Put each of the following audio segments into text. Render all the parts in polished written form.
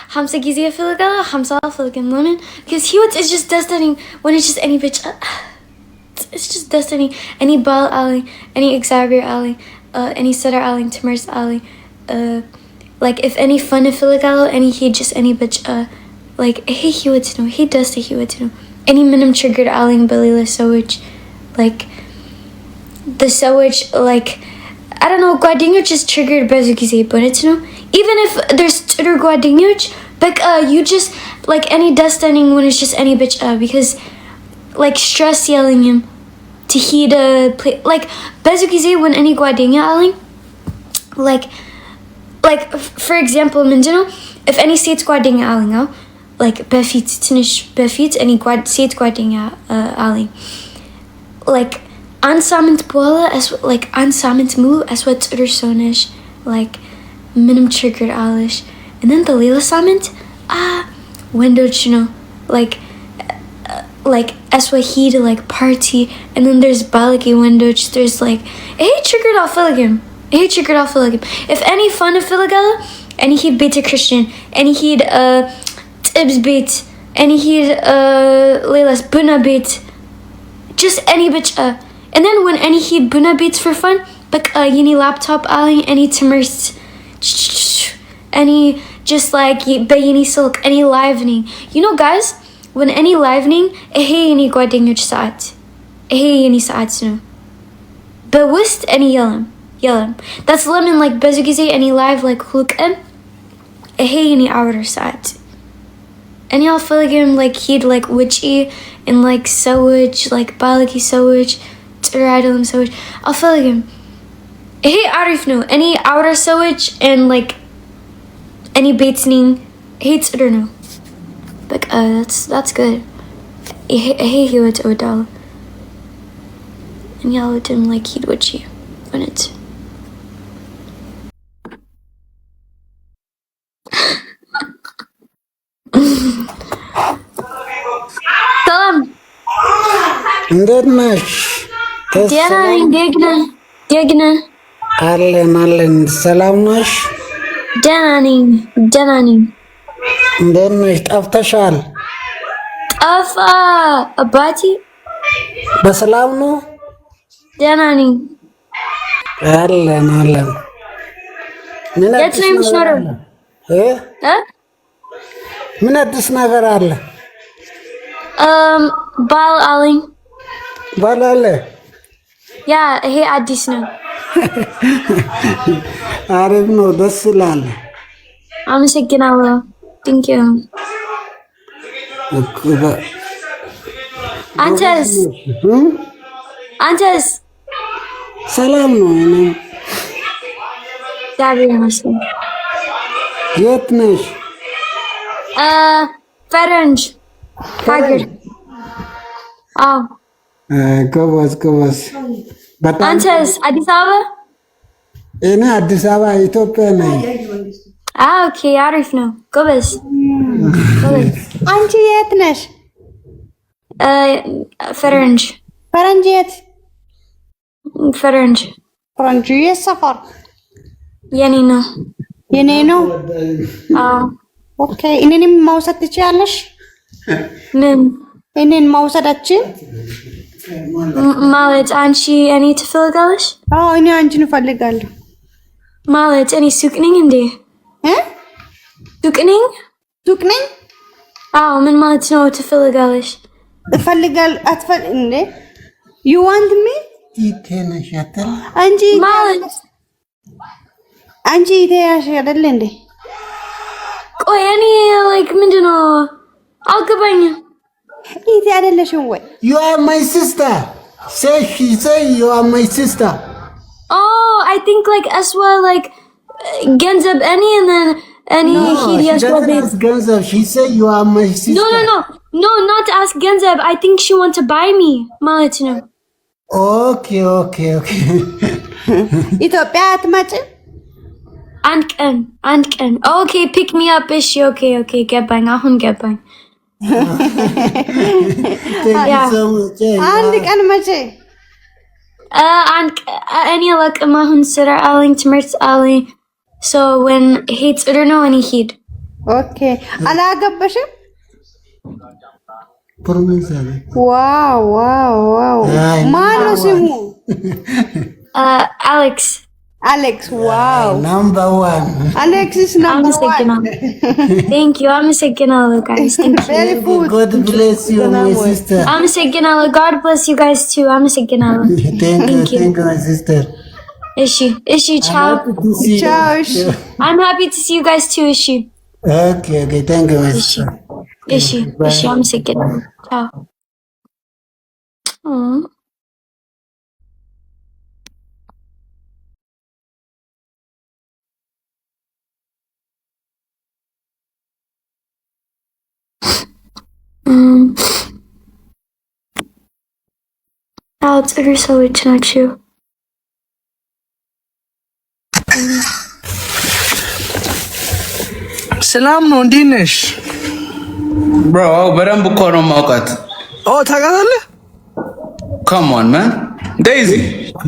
Hamza Gizia Filigala, Hamza Filigin Lemon. Because he is just destiny when it's just any bitch. It's just destiny. Any Bal Ali, any Xavier Ali, any Sutter Ali, Timers Ali. Like if any fun Filigalo, any he just any bitch. Like hey he would know. He does he would know. Any minimum triggered Ali Balila Sowich. Like the Sowich like I don't know, Guadinho just triggered Bezukize, but it's no. Even if there's Twitter Guadinho, but you just like any destiny when it's just any bitch because like stress yelling him to he to play like Bezukize when any Guadinho yelling like for example Mindino, if any states Guadinho yelling like Befit Tinish Befit any states Guadinho yelling like Ansamment Bola as like Ansamment Mu as what Twitter Sonish like minimum triggered Alish and then the Lila Samment window you know like as what he to like party and then there's Balaki window there's like hey triggered off Filigim if any fun of Filigella any he'd beta Christian any he'd Tibbs beat any he'd Lila's Buna beat just any bitch and then when any he'd Buna beats for fun but yini laptop Ali any Timers any just like Bayini Silk any livening you know guys when any livening hey any Guadinho saat hey any saat no but wist any yellum that's lemon like Bezukize any live like look hey any outer saat and y'all Filigim like he'd like witchy and like Sowich like Balaki Sowich Tiradilum Sowich I'll Filigim hey Arif no any outer Sowich and like any Batesning hates it or no like that's good hey he would Odal and y'all would him like he'd witchy when it's Salam እንዴት ነሽ? ደግና አለን ሰላም ነሽ? ደህና ነኝ እንዴት ነሽ? ጠፍተሻል። ጠፋ አባቴ በሰላም ነው? ደህና ነኝ አለን የት ነው የምትኖረው? ምን አዲስ ነገር አለ? ባል አለኝ ባል አለ? ያ ይሄ አዲስ ነው። አሪፍ ነው፣ ደስ ይላል። አመሰግናለሁ። ቴንክ ዩ። አንተስ? ሰላም ነው። እኔ እግዚአብሔር ይመስገን። የት ነሽ? ፈረንጅ ሀገር። አዎ። ጎበዝ። አንተስ? አዲስ አበባ? እኔ አዲስ አበባ ኢትዮጵያ ነኝ። ኦኬ፣ አሪፍ ነው። ጎበዝ። አንቺ የት ነሽ? ፈረንጅ የት? ፈረንጅ የት ሰፈር? የኔ ነው። አዎ። ኦኬ፣ እኔንም መውሰድ ትችያለሽ? ምን? እኔን መውሰዳችን ማለት አንቺ እኔ ትፈልጋለሽ? አዎ፣ እኔ አንቺን እፈልጋለሁ። ማለት እኔ ሱቅ ነኝ እንዴ? ሱቅ ነኝ? አዎ። ምን ማለት ነው ትፈልጋለሽ? እንዴ? You want me? ይተነሻተል አንቺ ይተያሽ አይደል እንዴ? ቆይ እኔ like ምንድነው አልገባኝም። ይቴ አይደለሽም ወይ? You are my sister. Say you are my sister. Oh, I think like as well like ገንዘብ any and then any he has ገንዘብ. She said you are my sister. No, not ask ገንዘብ. I think she want to buy me ማለት ነው። Okay. ኢትዮጵያ አትመጭም? አንድ ቀን ኦኬ ፒክ ሚ አፕ እሺ ኦኬ ገባኝ አሁን ገባኝ አንድ ቀን መቼ እኔ አላውቅም አሁን ስራ አለኝ ትምህርት አለኝ so when he ጥሩ ነው እኔ ሂድ ኦኬ አላገበሽም? ፕሮሚስ አለ። ዋው ዋው ዋው ማን ነው ስሙ? Alex. Alex, wow. Number 1. Alex is number 1. Thank you. I'm a signal, guys. Thank you. Very good. God bless you, my sister. I'm a signal. God bless you guys too. I'm a signal. Thank you, my sister. Ishi, ciao. Ciao. I'm happy to see you guys too, Ishi. Okay, thank you, my sister. Ishi, I'm a signal. Ciao. Aww. Alex, እግር ሰዎች ናቸው። ሰላም ነው፣ እንዴት ነሽ? ብሮ በደንብ እኮ ነው የማውቃት። ታውቃታለህ? Come on, man. Daisy.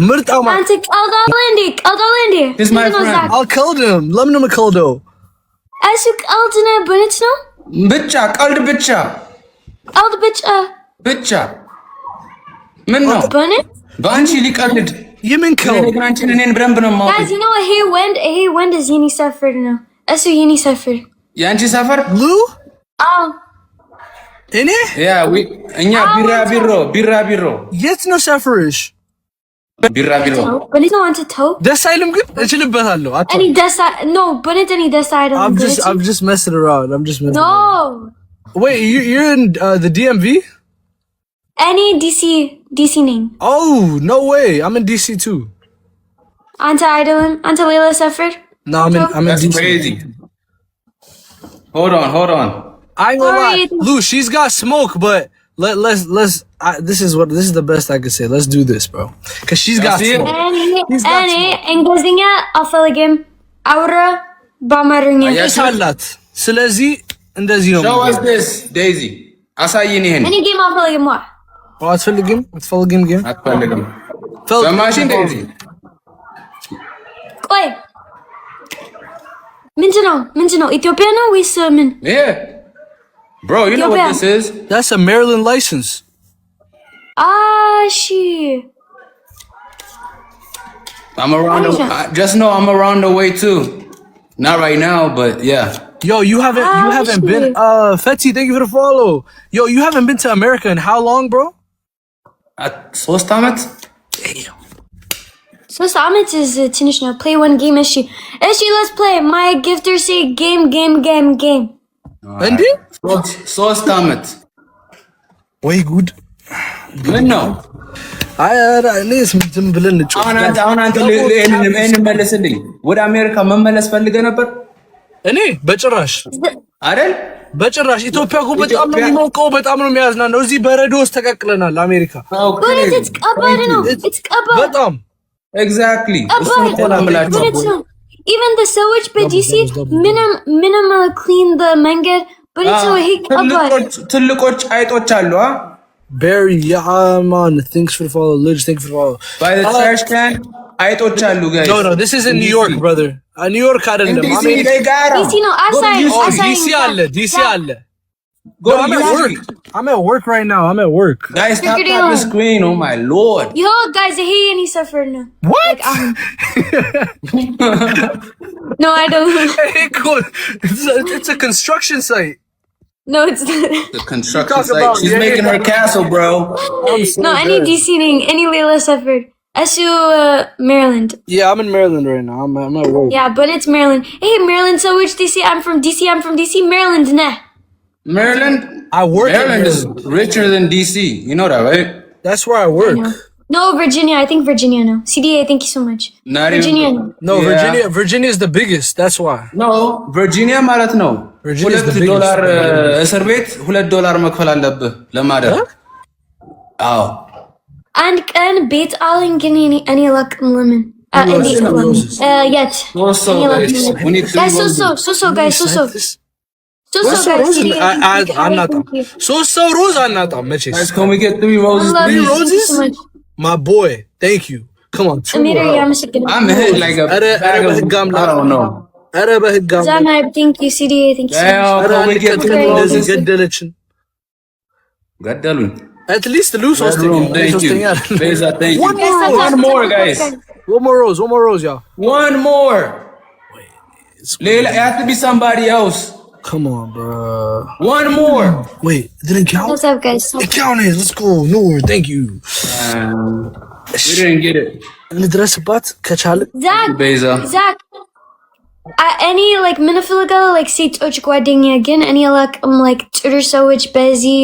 ምርጥ አማ አንተ ቀልዳለህ እንዴ? He's my friend. አልከልድም። ለምን ነው የምከልደው? እሱ ቀልድ ነው፣ በእውነት ነው። ቀልድ ብቻ ብቻ ምን ነው? በእውነት በአንቺ ሊቀልድ የምን ከልድ? አንቺን እኔን በደንብ ነው የማውቀው። Guys, you know ይሄ ወንድ የኔ ሰፈር ነው። እሱ የኔ ሰፈር። የአንቺ ሰፈር? ሉ አዎ። እኔ እኛ ቢራቢሮ የት ነው ሰፈርሽ? ቢራቢሮ በእውነት ነው። አንተ ተው። ደስ አይልም ግን እችልበታለሁ። እኔ በእውነት እኔ ደስ አይደለም። I'm just messing around. No. Wait, you're in the DMV? እኔ DC ነኝ። Oh, no way. I'm in DC too. አንተ አይደለም? አንተ ሌላ ሰፈር? No, I'm in DC. Crazy. Hold on. I ain't gonna lie. Lou, she's got smoke, but let's this is the best I can say. Let's do this, bro. Cause she's got smoke. እኔ እንግሊዝኛ አልፈልግም። አውራ በአማርኛ ይሳላት። ስለዚህ እንደዚህ ነው። Show us this, Daisy. አሳይን ይሄን። እኔ ጌም አልፈልግም። አትፈልግም ጌም? አትፈልግም። በማሽን ዴዚ ቆይ ምንድን ነው? ኢትዮጵያ ነው ወይስ ምን? Yeah. Bro, you know what this is? That's a Maryland license. She. Just know I'm around the way too. Not right now, but yeah. Yo, you haven't been Fetty, thank you for the follow. Yo, you haven't been to America in how long, bro? At 3 ዓመት? Damn. 3 ዓመት is ትንሽ ነው. Play one game, እሺ, let's play. My gifter say game. እንዴ? 3 ዓመት ወይ ጉድ! ምን ነው? እኔስ ዝም ብለን እንጫወት። አሁን አንተ ይሄንን መልስልኝ። ወደ አሜሪካ መመለስ ፈልገህ ነበር? እኔ በጭራሽ አይደል? በጭራሽ። ኢትዮጵያ እኮ በጣም ነው የሚሞቀው፣ በጣም ነው የሚያዝናናው። እዚህ በረዶ ውስጥ ተቀቅለናል። አሜሪካ በጣም ኤግዛክትሊ እሱን እኮ ነው የምላቸው። Even the ሰዎች በዲሲ ምንም clean the መንገድ በዲሲ ይሄ ትልቆች አይጦች አሉ። Barry, yeah, man. Thanks for the follow. Lidge, thanks for the follow. By the trash can, አይጦች አሉ guys. No, this is in New York, brother. New York አይደለም. DC ነው አሳይ DC አለ. Go, I'm at work right now. Guys, tap the screen. Oh my lord. Yo, guys, hey, any suffer no. What? No, I don't. Hey, cool. It's a construction site. No, it's not. The construction site. She's making her castle, bro. No, any DC thing, any Layla suffered. SU Maryland. Yeah, I'm in Maryland right now. I'm at work. Yeah, but it's Maryland. Hey, Maryland, so which DC? I'm from DC. Maryland, nah. Maryland? I work Maryland is richer than DC. You know that, right? That's where I work. No, Virginia. I think Virginia, no. CDA, thank you so much. Not Virginia. Even, no, yeah. Virginia is the biggest. That's why. No, Virginia ማለት ነው. $2 እስር ቤት $2 መክፈል አለብህ ለማደር. አዎ. አንድ ቀን ቤት አለኝ ግን እኔ አላውቅም ለምን። Yet. So Rose አናጣም መቼስ. Guys, can we get 3 roses? 3 roses? My boy, thank you. Come on. I'm hit like a I don't know. ኧረ በህግ Zama, thank you. CDA, thank you so much. ገደለችን ገደሉኝ at least lose ሶስተኛ one more guys one more rose yeah one more ሌላ it has to be somebody else come on bro one more wait it didn't count What's up, guys? it counted let's go Noor thank you we didn't get it እንድረስባት ከቻለ Zach, any like minifiliga like seatoch ጓደኛ ግን እኔ አላቅም like ጥሩ ሰዎች በዚህ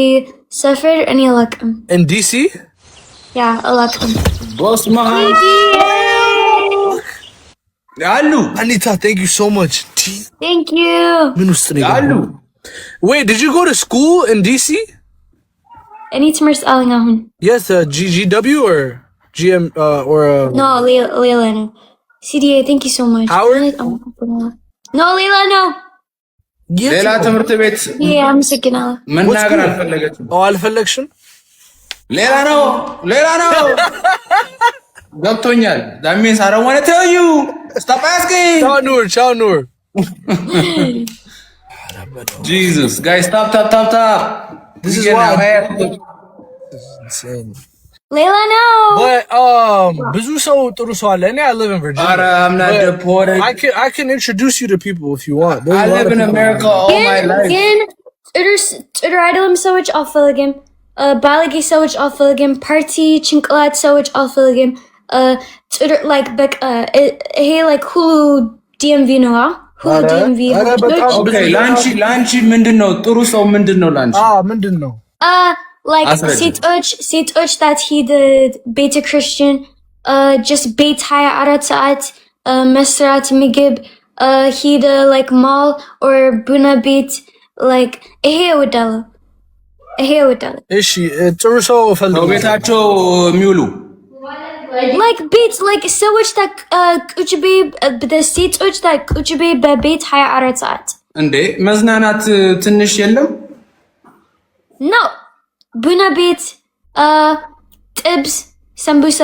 ሰፈር እኔ አላቅም in DC yeah አላቅም boss man አሉ Anita thank you so much thank you ምን ውስጥ ነው አሉ wait did you go to school in DC any ትምህርት አለኝ አሁን yes GGW or GM or no Leila no CDA thank you so much Howard no Leila no ሌላ ትምህርት ቤት አመሰግናለሁ መናገር አልፈለገችም አልፈለግሽም ሌላ ነው ገብቶኛል that means I don't want to tell you stop asking ciao Noor Jesus guys stop this is why insane Leila no but ብዙ ሰው ጥሩ ሰው አለ እኔ I live in Virginia I'm not deported I can introduce you to people if you want I live in America all my life ግን ጥሩ አይደለም ሰዎች አልፈልግም ባለጌ ሰዎች አልፈልግም ፓርቲ ጭንቅላት ሰዎች አልፈልግም ጥሩ like በቃ ይሄ like ሁሉ DMV ነው ሁሉ DMV okay ላንቺ ምንድነው ጥሩ ሰው ምንድነው ላንቺ ምንድነው like ሴቶች that he did ቤተ ክርስቲያን just ቤት 24 ሰዓት መስራት ምግብ ሄደ like mall or ቡና ቤት like ይሄ እወዳለሁ እሺ ጥሩ ሰው ፈልገው ቤታቸው የሚውሉ like ቤት like ሰዎች that ቁጭ the ሴቶች that ቁጭ በቤት 24 ሰዓት እንዴ መዝናናት ትንሽ የለም no ቡና ቤት ጥብስ ሰምቡሳ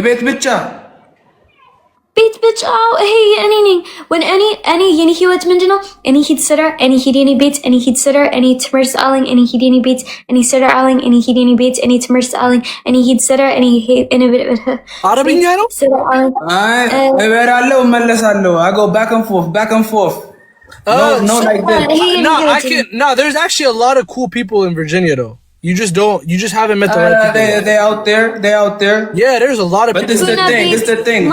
ቤት ብቻ ይሄ እኔ ነኝ when እኔ የኔ ህይወት ምንድነው እኔ ሂድ ስራ እኔ ሂድ የኔ ቤት እኔ ሂድ ስራ እኔ ትምህርት አለኝ እኔ ሂድ የኔ ቤት እኔ ስራ አለኝ እኔ ሂድ የኔ ቤት እኔ ትምህርት አለኝ እኔ ሂድ ስራ እኔ አረብኛ ነው እበራለሁ መለሳለሁ I go back and forth no like this no there's actually a lot of cool people in Virginia though you just haven't met the right people they out there yeah there's a lot of but people this is the thing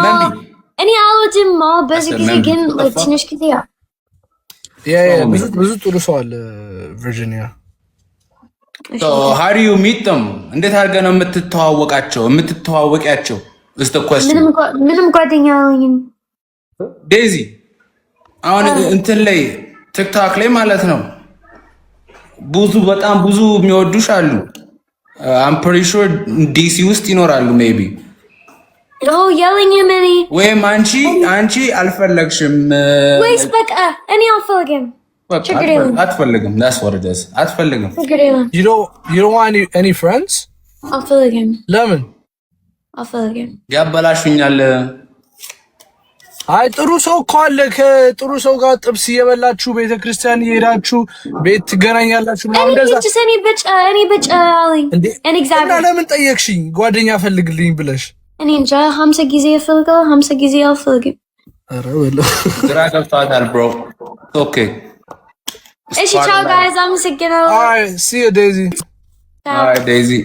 እኔ አልወድም mall በዚህ ጊዜ ግን ትንሽ ጊዜ ብዙ ጥሩ ሰው አለ ቨርጂኒያ so how do you meet them እንዴት አድርገህ ነው የምትተዋወቂያቸው is the question ምንም ጓደኛ አለኝም ዴዚ አሁን እንትን ላይ ቲክቶክ ላይ ማለት ነው በጣም ብዙ የሚወዱሽ አሉ I'm pretty sure DC ውስጥ ይኖራሉ maybe yelling him any ወይም አንቺ አልፈለግሽም ወይስ በቃ እኔ አልፈልግም አትፈልግም that's what it is አትፈልግም you don't want any friends አልፈልግም ለምን አልፈልግም ያበላሹኛል አይ ጥሩ ሰው ካለ ከጥሩ ሰው ጋር ጥብስ እየበላችሁ ቤተክርስቲያን እየሄዳችሁ ቤት ትገናኛላችሁ ነው እንደዛ እኔ ብቻ አለኝ እኔ እግዚአብሔር ለምን ጠየቅሽኝ ጓደኛ ፈልግልኝ ብለሽ እኔ እንጃ 50 ጊዜ ፈልገው 50 ጊዜ አልፈልግም ኧረ ወላ ግራ ገብቷታል bro okay እሺ ቻው guys አመሰግናለሁ all right see you Daisy all right Daisy